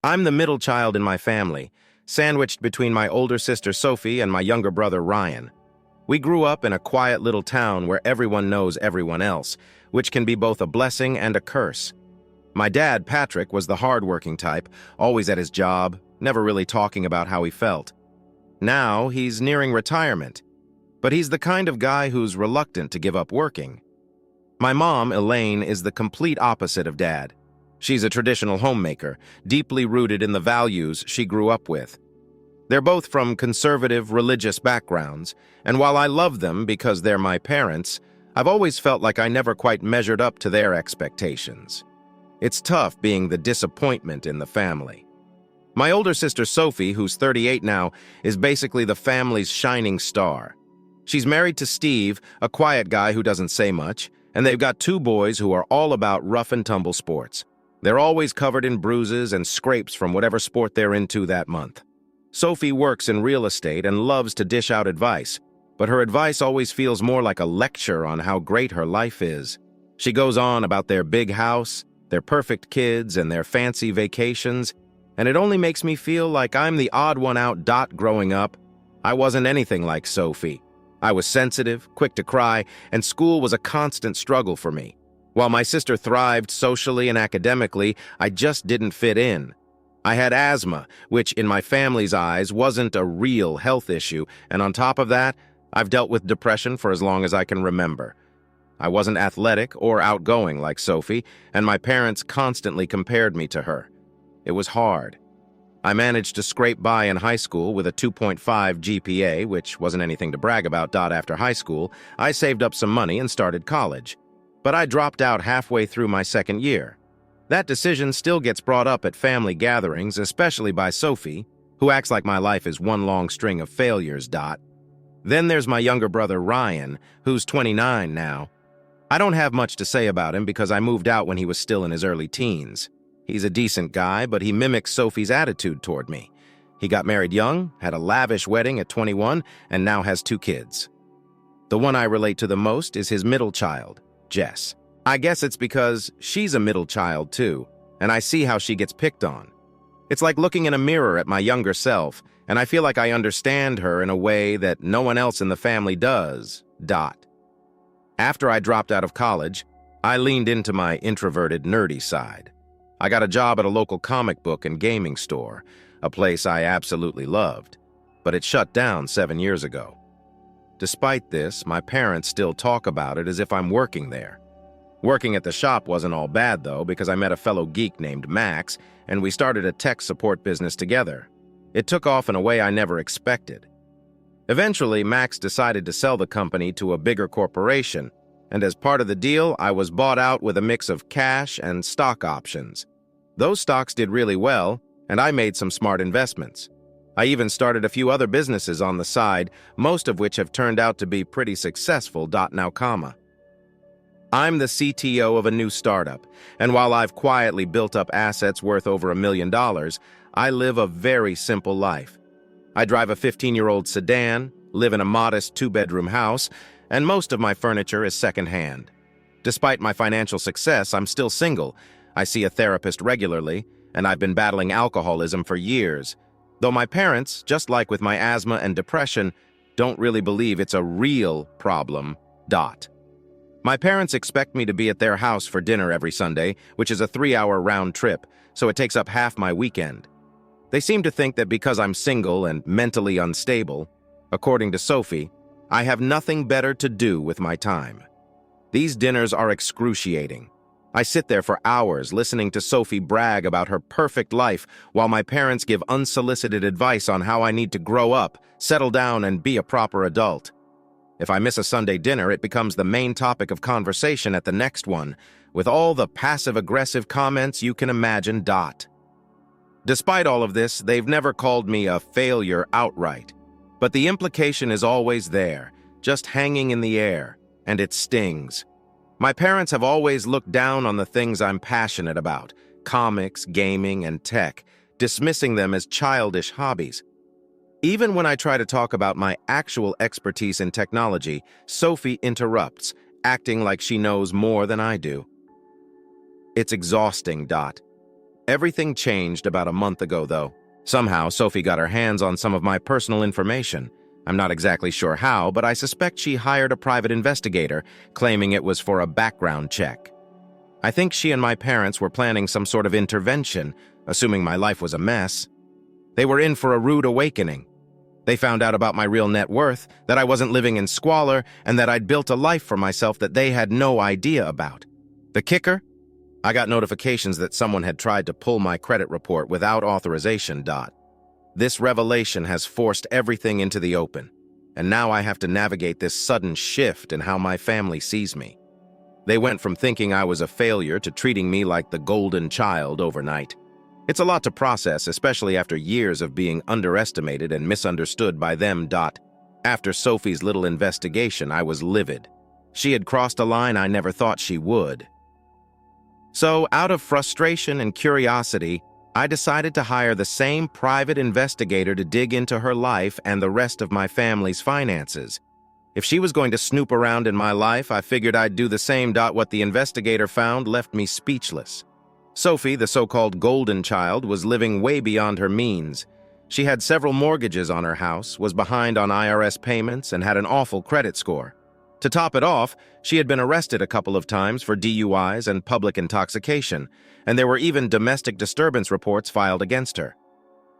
I'm the middle child in my family, sandwiched between my older sister Sophie and my younger brother Ryan. We grew up in a quiet little town where everyone knows everyone else, which can be both a blessing and a curse. My dad, Patrick, was the hardworking type, always at his job, never really talking about how he felt. Now, he's nearing retirement, but he's the kind of guy who's reluctant to give up working. My mom, Elaine, is the complete opposite of Dad. She's a traditional homemaker, deeply rooted in the values she grew up with. They're both from conservative, religious backgrounds, and while I love them because they're my parents, I've always felt like I never quite measured up to their expectations. It's tough being the disappointment in the family. My older sister Sophie, who's 38 now, is basically the family's shining star. She's married to Steve, a quiet guy who doesn't say much, and they've got two boys who are all about rough-and-tumble sports. They're always covered in bruises and scrapes from whatever sport they're into that month. Sophie works in real estate and loves to dish out advice, but her advice always feels more like a lecture on how great her life is. She goes on about their big house, their perfect kids, and their fancy vacations, and it only makes me feel like I'm the odd one out. Growing up, I wasn't anything like Sophie. I was sensitive, quick to cry, and school was a constant struggle for me. While my sister thrived socially and academically, I just didn't fit in. I had asthma, which in my family's eyes wasn't a real health issue, and on top of that, I've dealt with depression for as long as I can remember. I wasn't athletic or outgoing like Sophie, and my parents constantly compared me to her. It was hard. I managed to scrape by in high school with a 2.5 GPA, which wasn't anything to brag about. After high school, I saved up some money and started college. But I dropped out halfway through my second year. That decision still gets brought up at family gatherings, especially by Sophie, who acts like my life is one long string of failures. Then there's my younger brother Ryan, who's 29 now. I don't have much to say about him because I moved out when he was still in his early teens. He's a decent guy, but he mimics Sophie's attitude toward me. He got married young, had a lavish wedding at 21, and now has 2 kids. The one I relate to the most is his middle child, Jess. I guess it's because she's a middle child too, and I see how she gets picked on. It's like looking in a mirror at my younger self, and I feel like I understand her in a way that no one else in the family does. After I dropped out of college, I leaned into my introverted, nerdy side. I got a job at a local comic book and gaming store, a place I absolutely loved, but it shut down 7 years ago. Despite this, my parents still talk about it as if I'm working there. Working at the shop wasn't all bad, though, because I met a fellow geek named Max, and we started a tech support business together. It took off in a way I never expected. Eventually, Max decided to sell the company to a bigger corporation, and as part of the deal, I was bought out with a mix of cash and stock options. Those stocks did really well, and I made some smart investments. I even started a few other businesses on the side, most of which have turned out to be pretty successful. I'm the CTO of a new startup, and while I've quietly built up assets worth over $1 million, I live a very simple life. I drive a 15-year-old sedan, live in a modest 2-bedroom house, and most of my furniture is secondhand. Despite my financial success, I'm still single. I see a therapist regularly, and I've been battling alcoholism for years. Though my parents, just like with my asthma and depression, don't really believe it's a real problem. My parents expect me to be at their house for dinner every Sunday, which is a 3-hour round trip, so it takes up half my weekend. They seem to think that because I'm single and mentally unstable, according to Sophie, I have nothing better to do with my time. These dinners are excruciating. I sit there for hours listening to Sophie brag about her perfect life while my parents give unsolicited advice on how I need to grow up, settle down, and be a proper adult. If I miss a Sunday dinner, it becomes the main topic of conversation at the next one, with all the passive-aggressive comments you can imagine. Despite all of this, they've never called me a failure outright. But the implication is always there, just hanging in the air, and it stings. My parents have always looked down on the things I'm passionate about, comics, gaming, and tech, dismissing them as childish hobbies. Even when I try to talk about my actual expertise in technology, Sophie interrupts, acting like she knows more than I do. It's exhausting. Everything changed about a month ago, though. Somehow, Sophie got her hands on some of my personal information. I'm not exactly sure how, but I suspect she hired a private investigator, claiming it was for a background check. I think she and my parents were planning some sort of intervention, assuming my life was a mess. They were in for a rude awakening. They found out about my real net worth, that I wasn't living in squalor, and that I'd built a life for myself that they had no idea about. The kicker? I got notifications that someone had tried to pull my credit report without authorization. This revelation has forced everything into the open, and now I have to navigate this sudden shift in how my family sees me. They went from thinking I was a failure to treating me like the golden child overnight. It's a lot to process, especially after years of being underestimated and misunderstood by them. After Sophie's little investigation, I was livid. She had crossed a line I never thought she would. So, out of frustration and curiosity, I decided to hire the same private investigator to dig into her life and the rest of my family's finances. If she was going to snoop around in my life, I figured I'd do the same. What the investigator found left me speechless. Sophie, the so-called golden child, was living way beyond her means. She had several mortgages on her house, was behind on IRS payments, and had an awful credit score. To top it off, she had been arrested a couple of times for DUIs and public intoxication, and there were even domestic disturbance reports filed against her.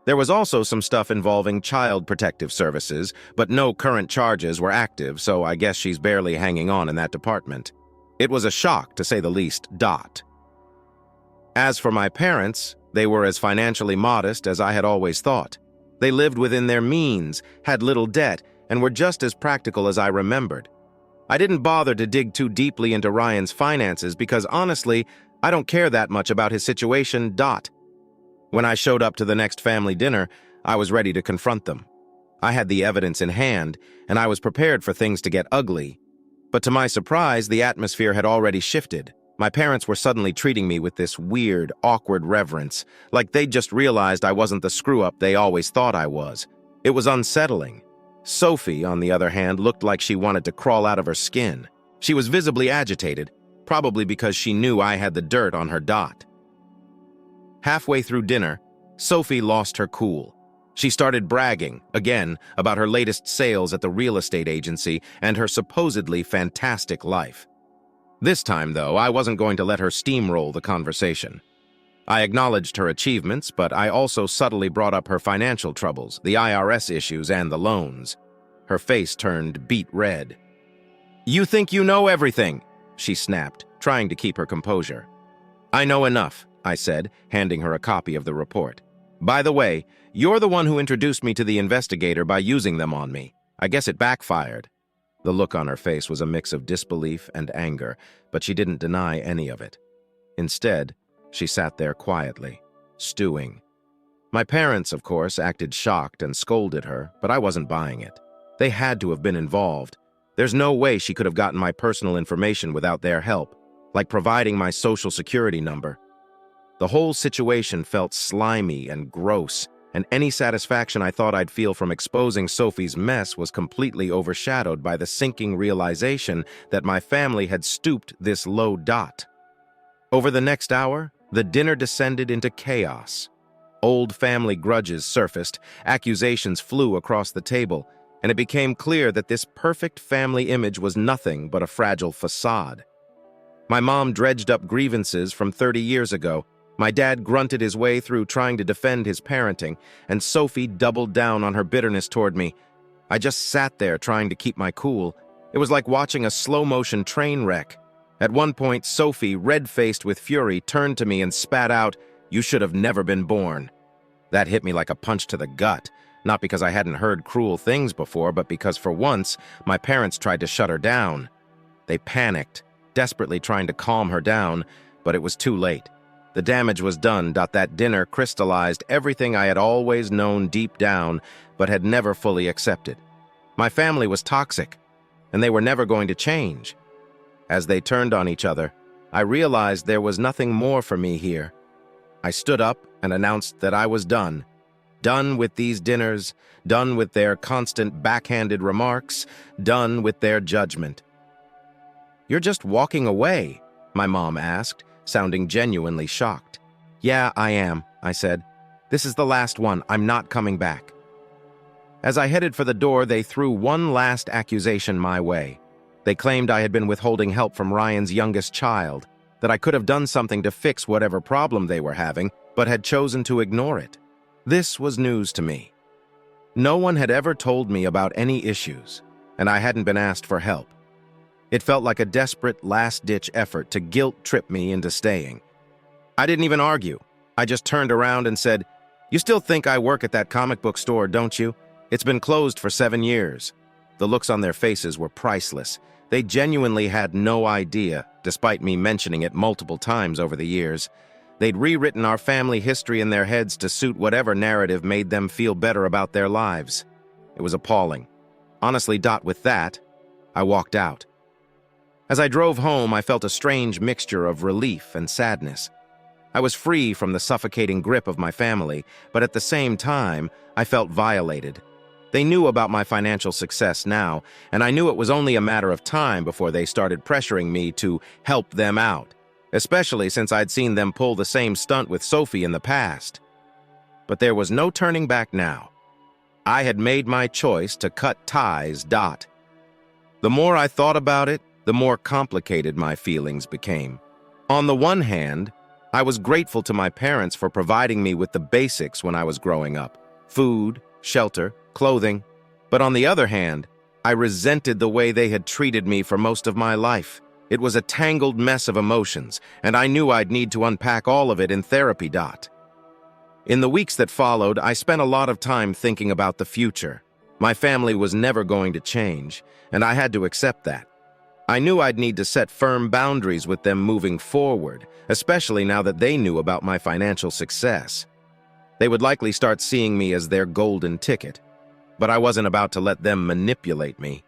There was also some stuff involving child protective services, but no current charges were active, so I guess she's barely hanging on in that department. It was a shock, to say the least. As for my parents, they were as financially modest as I had always thought. They lived within their means, had little debt, and were just as practical as I remembered. I didn't bother to dig too deeply into Ryan's finances because, honestly, I don't care that much about his situation. When I showed up to the next family dinner, I was ready to confront them. I had the evidence in hand, and I was prepared for things to get ugly. But to my surprise, the atmosphere had already shifted. My parents were suddenly treating me with this weird, awkward reverence, like they'd just realized I wasn't the screw-up they always thought I was. It was unsettling. Sophie, on the other hand, looked like she wanted to crawl out of her skin. She was visibly agitated, probably because she knew I had the dirt on her. Halfway through dinner, Sophie lost her cool. She started bragging, again, about her latest sales at the real estate agency and her supposedly fantastic life. This time, though, I wasn't going to let her steamroll the conversation. I acknowledged her achievements, but I also subtly brought up her financial troubles, the IRS issues, and the loans. Her face turned beet red. "You think you know everything," she snapped, trying to keep her composure. "I know enough," I said, handing her a copy of the report. "By the way, you're the one who introduced me to the investigator by using them on me. I guess it backfired." The look on her face was a mix of disbelief and anger, but she didn't deny any of it. Instead, she sat there quietly, stewing. My parents, of course, acted shocked and scolded her, but I wasn't buying it. They had to have been involved. There's no way she could have gotten my personal information without their help, like providing my social security number. The whole situation felt slimy and gross, and any satisfaction I thought I'd feel from exposing Sophie's mess was completely overshadowed by the sinking realization that my family had stooped this low. Over the next hour, the dinner descended into chaos. Old family grudges surfaced, accusations flew across the table, and it became clear that this perfect family image was nothing but a fragile facade. My mom dredged up grievances from 30 years ago. My dad grunted his way through trying to defend his parenting, and Sophie doubled down on her bitterness toward me. I just sat there trying to keep my cool. It was like watching a slow-motion train wreck. At one point, Sophie, red-faced with fury, turned to me and spat out, "You should have never been born." That hit me like a punch to the gut, not because I hadn't heard cruel things before, but because for once, my parents tried to shut her down. They panicked, desperately trying to calm her down, but it was too late. The damage was done. That dinner crystallized everything I had always known deep down, but had never fully accepted. My family was toxic, and they were never going to change. As they turned on each other, I realized there was nothing more for me here. I stood up and announced that I was done. Done with these dinners, done with their constant backhanded remarks, done with their judgment. "You're just walking away?" my mom asked, sounding genuinely shocked. "Yeah, I am," I said. "This is the last one. I'm not coming back." As I headed for the door, they threw one last accusation my way. They claimed I had been withholding help from Ryan's youngest child, that I could have done something to fix whatever problem they were having, but had chosen to ignore it. This was news to me. No one had ever told me about any issues, and I hadn't been asked for help. It felt like a desperate, last-ditch effort to guilt-trip me into staying. I didn't even argue. I just turned around and said, "You still think I work at that comic book store, don't you? It's been closed for 7 years." The looks on their faces were priceless. They genuinely had no idea, despite me mentioning it multiple times over the years. They'd rewritten our family history in their heads to suit whatever narrative made them feel better about their lives. It was appalling. Honestly, with that, I walked out. As I drove home, I felt a strange mixture of relief and sadness. I was free from the suffocating grip of my family, but at the same time, I felt violated. They knew about my financial success now, and I knew it was only a matter of time before they started pressuring me to help them out, especially since I'd seen them pull the same stunt with Sophie in the past. But there was no turning back now. I had made my choice to cut ties. The more I thought about it, the more complicated my feelings became. On the one hand, I was grateful to my parents for providing me with the basics when I was growing up: food, shelter, clothing. But on the other hand, I resented the way they had treated me for most of my life. It was a tangled mess of emotions, and I knew I'd need to unpack all of it in therapy. In the weeks that followed, I spent a lot of time thinking about the future. My family was never going to change, and I had to accept that. I knew I'd need to set firm boundaries with them moving forward, especially now that they knew about my financial success. They would likely start seeing me as their golden ticket, but I wasn't about to let them manipulate me.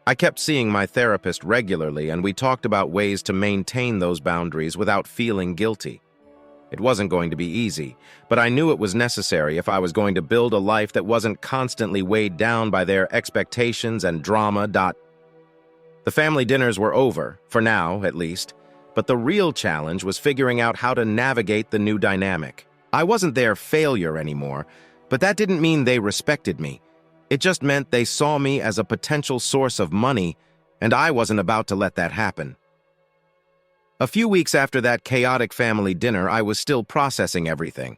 I kept seeing my therapist regularly, and we talked about ways to maintain those boundaries without feeling guilty. It wasn't going to be easy, but I knew it was necessary if I was going to build a life that wasn't constantly weighed down by their expectations and drama. The family dinners were over, for now at least, but the real challenge was figuring out how to navigate the new dynamic. I wasn't their failure anymore, but that didn't mean they respected me. It just meant they saw me as a potential source of money, and I wasn't about to let that happen. A few weeks after that chaotic family dinner, I was still processing everything.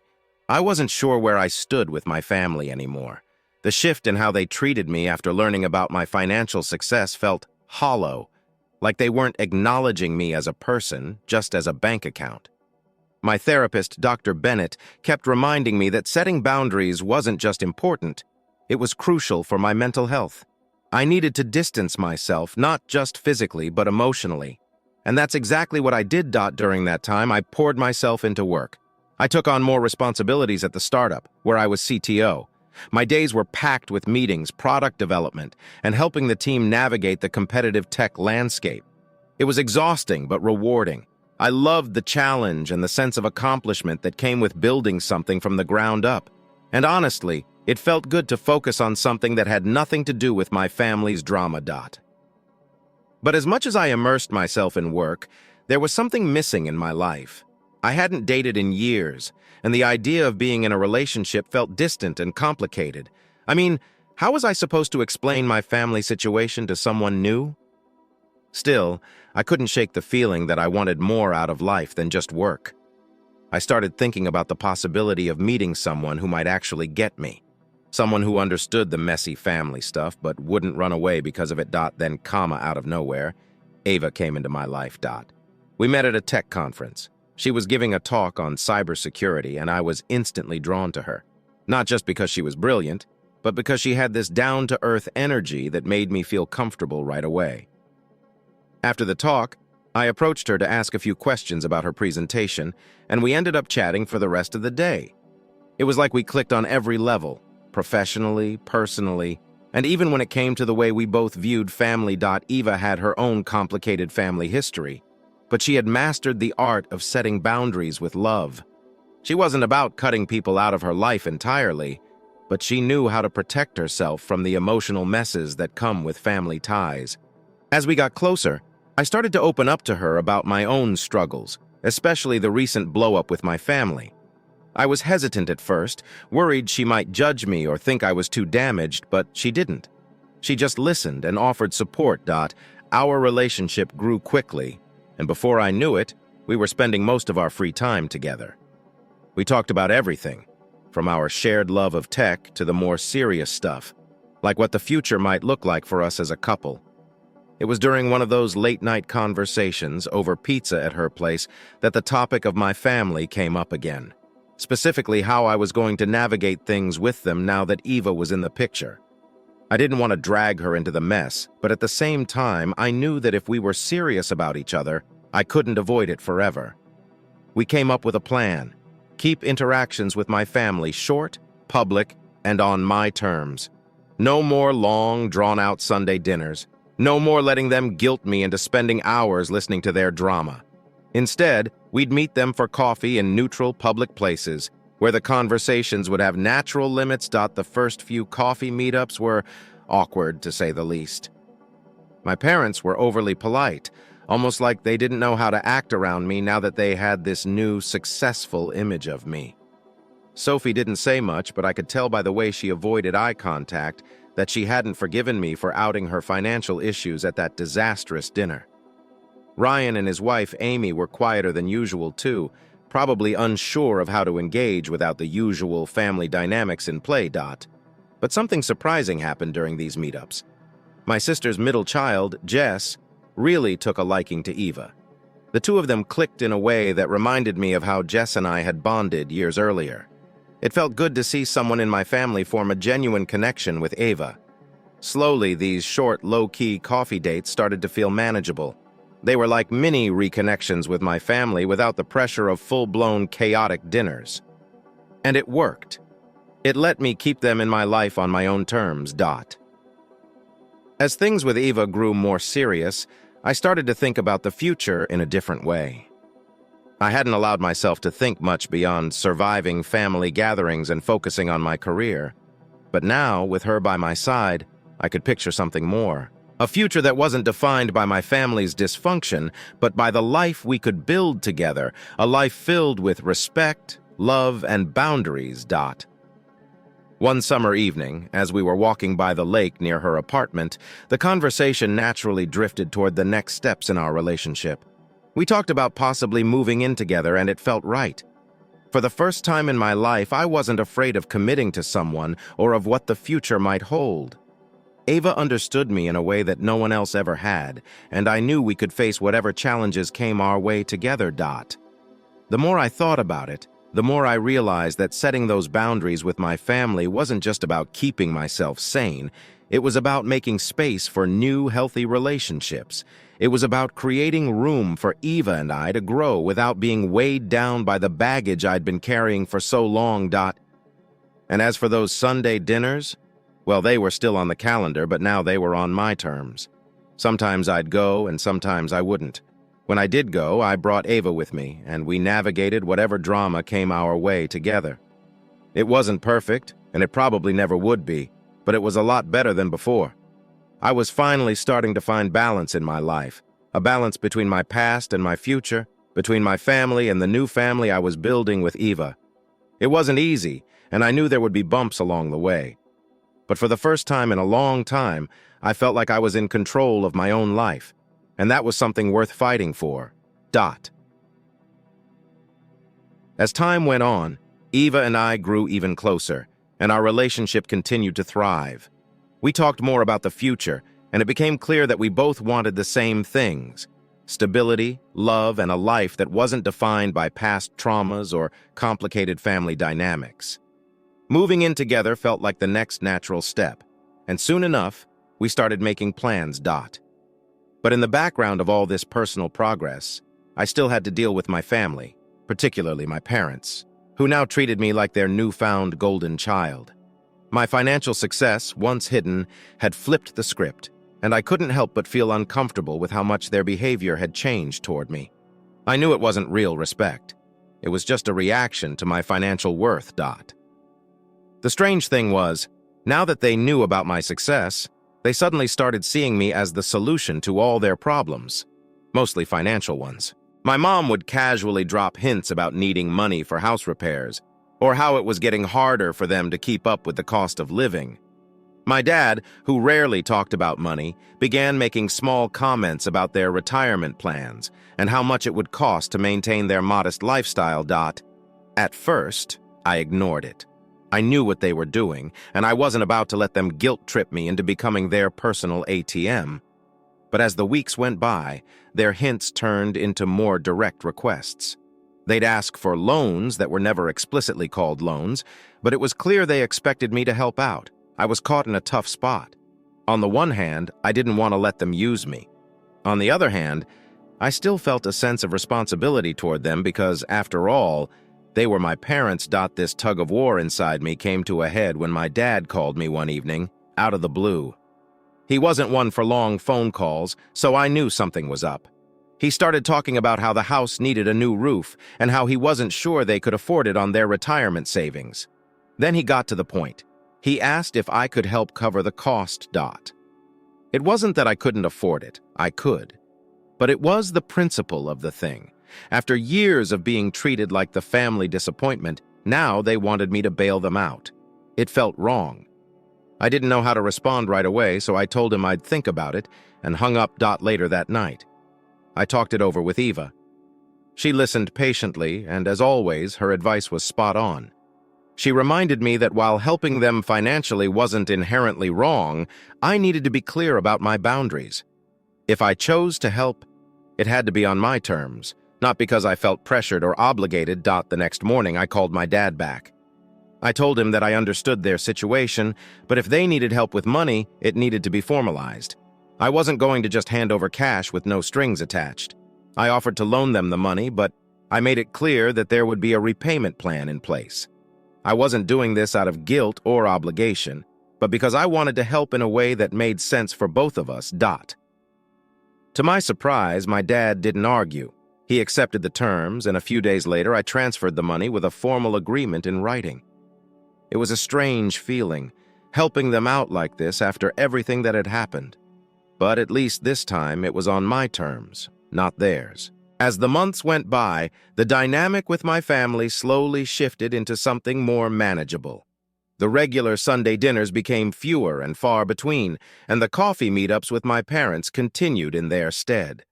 I wasn't sure where I stood with my family anymore. The shift in how they treated me after learning about my financial success felt hollow, like they weren't acknowledging me as a person, just as a bank account. My therapist, Dr. Bennett, kept reminding me that setting boundaries wasn't just important, it was crucial for my mental health. I needed to distance myself, not just physically, but emotionally. And that's exactly what I did. During that time, I poured myself into work. I took on more responsibilities at the startup, where I was CTO. My days were packed with meetings, product development, and helping the team navigate the competitive tech landscape. It was exhausting but rewarding. I loved the challenge and the sense of accomplishment that came with building something from the ground up. And honestly, it felt good to focus on something that had nothing to do with my family's drama. But as much as I immersed myself in work, there was something missing in my life. I hadn't dated in years, and the idea of being in a relationship felt distant and complicated. I mean, how was I supposed to explain my family situation to someone new? Still, I couldn't shake the feeling that I wanted more out of life than just work. I started thinking about the possibility of meeting someone who might actually get me. Someone who understood the messy family stuff but wouldn't run away because of it. Then, out of nowhere, Ava came into my life. We met at a tech conference. She was giving a talk on cybersecurity, and I was instantly drawn to her. Not just because she was brilliant, but because she had this down-to-earth energy that made me feel comfortable right away. After the talk, I approached her to ask a few questions about her presentation, and we ended up chatting for the rest of the day. It was like we clicked on every level, professionally, personally, and even when it came to the way we both viewed family. Eva had her own complicated family history, but she had mastered the art of setting boundaries with love. She wasn't about cutting people out of her life entirely, but she knew how to protect herself from the emotional messes that come with family ties. As we got closer, I started to open up to her about my own struggles, especially the recent blow-up with my family. I was hesitant at first, worried she might judge me or think I was too damaged, but she didn't. She just listened and offered support. Our relationship grew quickly, and before I knew it, we were spending most of our free time together. We talked about everything, from our shared love of tech to the more serious stuff, like what the future might look like for us as a couple. It was during one of those late-night conversations over pizza at her place that the topic of my family came up again. Specifically how I was going to navigate things with them now that Eva was in the picture. I didn't want to drag her into the mess, but at the same time, I knew that if we were serious about each other, I couldn't avoid it forever. We came up with a plan. Keep interactions with my family short, public, and on my terms. No more long, drawn-out Sunday dinners. No more letting them guilt me into spending hours listening to their drama. Instead, we'd meet them for coffee in neutral public places, where the conversations would have natural limits. The first few coffee meetups were awkward, to say the least. My parents were overly polite, almost like they didn't know how to act around me now that they had this new, successful image of me. Sophie didn't say much, but I could tell by the way she avoided eye contact that she hadn't forgiven me for outing her financial issues at that disastrous dinner. Ryan and his wife, Amy, were quieter than usual, too, probably unsure of how to engage without the usual family dynamics in play. But something surprising happened during these meetups. My sister's middle child, Jess, really took a liking to Eva. The two of them clicked in a way that reminded me of how Jess and I had bonded years earlier. It felt good to see someone in my family form a genuine connection with Eva. Slowly, these short, low-key coffee dates started to feel manageable. They were like mini reconnections with my family without the pressure of full-blown chaotic dinners. And it worked. It let me keep them in my life on my own terms. As things with Eva grew more serious, I started to think about the future in a different way. I hadn't allowed myself to think much beyond surviving family gatherings and focusing on my career. But now, with her by my side, I could picture something more. A future that wasn't defined by my family's dysfunction, but by the life we could build together, a life filled with respect, love, and boundaries. One summer evening, as we were walking by the lake near her apartment, the conversation naturally drifted toward the next steps in our relationship. We talked about possibly moving in together, and it felt right. For the first time in my life, I wasn't afraid of committing to someone or of what the future might hold. Eva understood me in a way that no one else ever had, and I knew we could face whatever challenges came our way together. The more I thought about it, the more I realized that setting those boundaries with my family wasn't just about keeping myself sane. It was about making space for new, healthy relationships. It was about creating room for Eva and I to grow without being weighed down by the baggage I'd been carrying for so long. And as for those Sunday dinners, well, they were still on the calendar, but now they were on my terms. Sometimes I'd go, and sometimes I wouldn't. When I did go, I brought Eva with me, and we navigated whatever drama came our way together. It wasn't perfect, and it probably never would be, but it was a lot better than before. I was finally starting to find balance in my life, a balance between my past and my future, between my family and the new family I was building with Eva. It wasn't easy, and I knew there would be bumps along the way. But for the first time in a long time, I felt like I was in control of my own life, and that was something worth fighting for. As time went on, Eva and I grew even closer, and our relationship continued to thrive. We talked more about the future, and it became clear that we both wanted the same things: stability, love, and a life that wasn't defined by past traumas or complicated family dynamics. Moving in together felt like the next natural step, and soon enough, we started making plans. But in the background of all this personal progress, I still had to deal with my family, particularly my parents, who now treated me like their newfound golden child. My financial success, once hidden, had flipped the script, and I couldn't help but feel uncomfortable with how much their behavior had changed toward me. I knew it wasn't real respect. It was just a reaction to my financial worth. The strange thing was, now that they knew about my success, they suddenly started seeing me as the solution to all their problems, mostly financial ones. My mom would casually drop hints about needing money for house repairs, or how it was getting harder for them to keep up with the cost of living. My dad, who rarely talked about money, began making small comments about their retirement plans and how much it would cost to maintain their modest lifestyle. At first, I ignored it. I knew what they were doing, and I wasn't about to let them guilt-trip me into becoming their personal ATM. But as the weeks went by, their hints turned into more direct requests. They'd ask for loans that were never explicitly called loans, but it was clear they expected me to help out. I was caught in a tough spot. On the one hand, I didn't want to let them use me. On the other hand, I still felt a sense of responsibility toward them because, after all, they were my parents. This tug of war inside me came to a head when my dad called me one evening, out of the blue. He wasn't one for long phone calls, so I knew something was up. He started talking about how the house needed a new roof and how he wasn't sure they could afford it on their retirement savings. Then he got to the point. He asked if I could help cover the cost. It wasn't that I couldn't afford it. I could. But it was the principle of the thing. After years of being treated like the family disappointment, now they wanted me to bail them out. It felt wrong. I didn't know how to respond right away, so I told him I'd think about it and hung up. Later that night, I talked it over with Eva. She listened patiently, and as always, her advice was spot on. She reminded me that while helping them financially wasn't inherently wrong, I needed to be clear about my boundaries. If I chose to help, it had to be on my terms, not because I felt pressured or obligated. The next morning, I called my dad back. I told him that I understood their situation, but if they needed help with money, it needed to be formalized. I wasn't going to just hand over cash with no strings attached. I offered to loan them the money, but I made it clear that there would be a repayment plan in place. I wasn't doing this out of guilt or obligation, but because I wanted to help in a way that made sense for both of us. To my surprise, my dad didn't argue. He accepted the terms, and a few days later I transferred the money with a formal agreement in writing. It was a strange feeling, helping them out like this after everything that had happened. But at least this time it was on my terms, not theirs. As the months went by, the dynamic with my family slowly shifted into something more manageable. The regular Sunday dinners became fewer and far between, and the coffee meetups with my parents continued in their stead.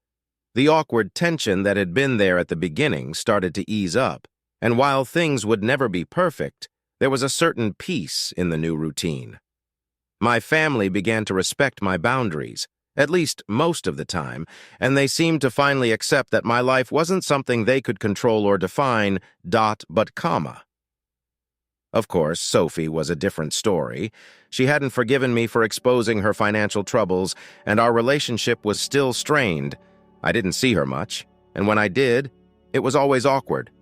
The awkward tension that had been there at the beginning started to ease up, and while things would never be perfect, there was a certain peace in the new routine. My family began to respect my boundaries, at least most of the time, and they seemed to finally accept that my life wasn't something they could control or define, but comma. Of course, Sophie was a different story. She hadn't forgiven me for exposing her financial troubles, and our relationship was still strained. I didn't see her much, and when I did, it was always awkward.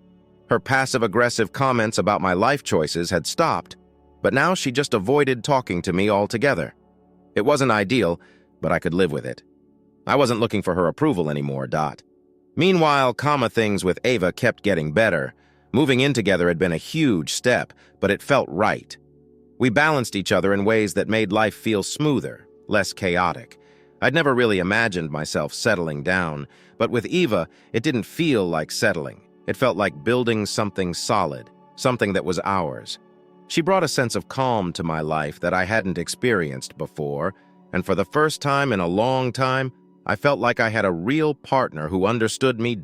Her passive-aggressive comments about my life choices had stopped, but now she just avoided talking to me altogether. It wasn't ideal, but I could live with it. I wasn't looking for her approval anymore. Meanwhile, things with Ava kept getting better. Moving in together had been a huge step, but it felt right. We balanced each other in ways that made life feel smoother, less chaotic. I'd never really imagined myself settling down, but with Eva, it didn't feel like settling. It felt like building something solid, something that was ours. She brought a sense of calm to my life that I hadn't experienced before, and for the first time in a long time, I felt like I had a real partner who understood me.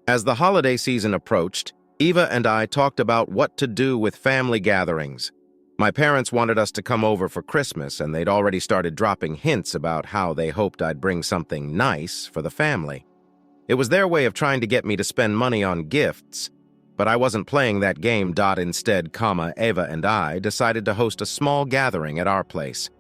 As the holiday season approached, Eva and I talked about what to do with family gatherings. My parents wanted us to come over for Christmas, and they'd already started dropping hints about how they hoped I'd bring something nice for the family. It was their way of trying to get me to spend money on gifts, but I wasn't playing that game. Instead, Eva and I decided to host a small gathering at our place.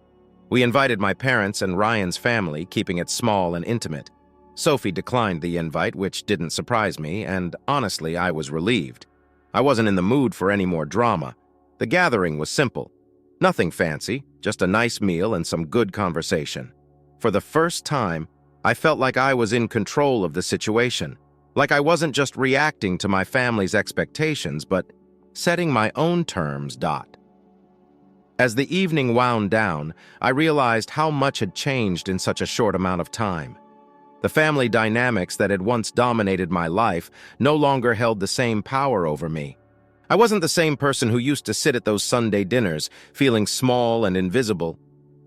We invited my parents and Ryan's family, keeping it small and intimate. Sophie declined the invite, which didn't surprise me, and honestly, I was relieved. I wasn't in the mood for any more drama. The gathering was simple. Nothing fancy, just a nice meal and some good conversation. For the first time, I felt like I was in control of the situation, like I wasn't just reacting to my family's expectations, but setting my own terms. As the evening wound down, I realized how much had changed in such a short amount of time. The family dynamics that had once dominated my life no longer held the same power over me. I wasn't the same person who used to sit at those Sunday dinners, feeling small and invisible.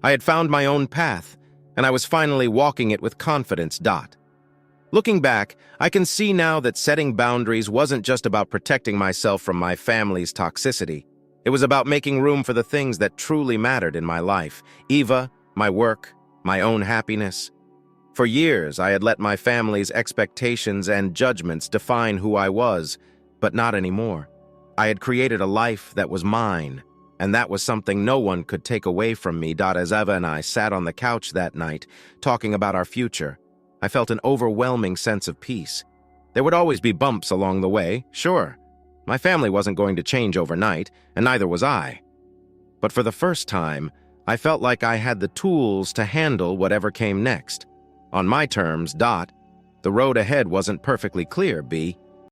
I had found my own path, and I was finally walking it with confidence. Looking back, I can see now that setting boundaries wasn't just about protecting myself from my family's toxicity. It was about making room for the things that truly mattered in my life: Eva, my work, my own happiness. For years, I had let my family's expectations and judgments define who I was, but not anymore. I had created a life that was mine, and that was something no one could take away from me. As Eva and I sat on the couch that night, talking about our future, I felt an overwhelming sense of peace. There would always be bumps along the way, sure. My family wasn't going to change overnight, and neither was I. But for the first time, I felt like I had the tools to handle whatever came next. On my terms. The road ahead wasn't perfectly clear,